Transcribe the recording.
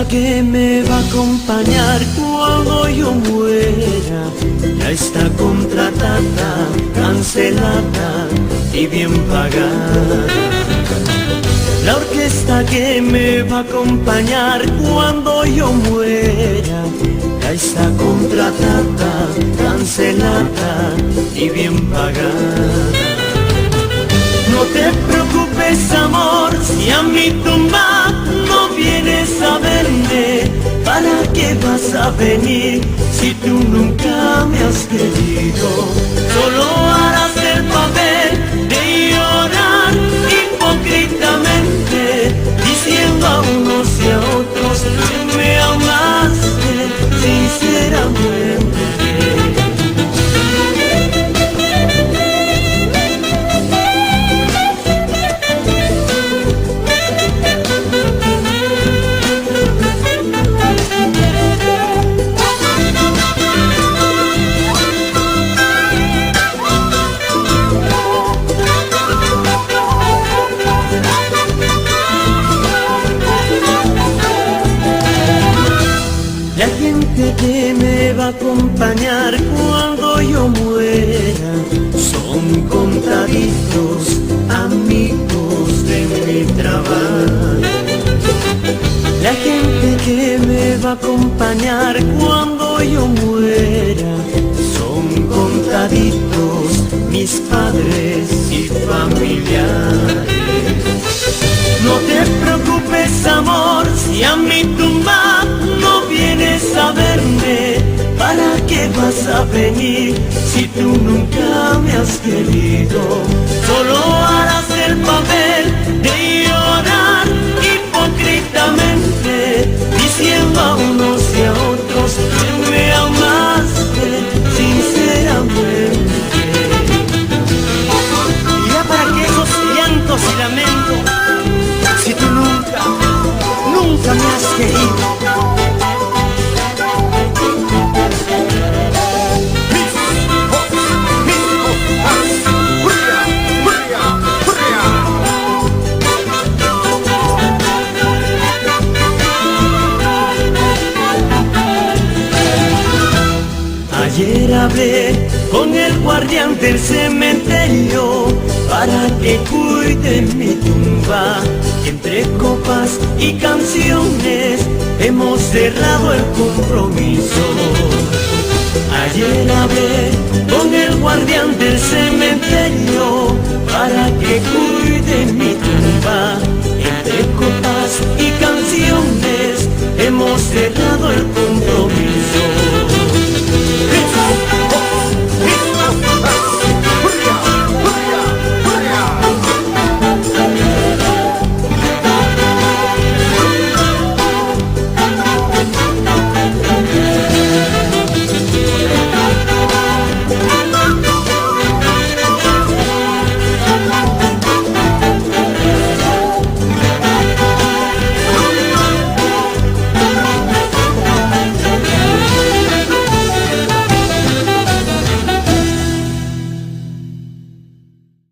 orquesta que me va a acompañar cuando yo muera ya está contratada, cancelada y bien pagada. La orquesta que me va a acompañar cuando yo muera ya está contratada, cancelada y bien pagada. No te preocupes, amor, si a mi tumba no vienes a verme. ¿Para qué vas a venir si tú nunca me has querido? Solo harás el papel de llorar hipócritamente, diciendo a unos y a otros que me amaste sinceramente. La gente que me va a acompañar cuando yo muera son contaditos amigos de mi trabajo. La gente que me va a acompañar cuando yo muera son contaditos mis padres y familiares. No te preocupes, amor, si a mi tumba no vienes a verme. ¿Para qué vas a venir si tú nunca me has querido? Solo harás el papel de llorar hipócritamente, diciendo a unos y a otros que me amaste sinceramente. Y ya para que esos llantos y lamentos, si tú nunca me has querido. Ayer hablé con el guardián del cementerio para que cuide mi tumba. Entre copas y canciones hemos cerrado el compromiso. Ayer hablé con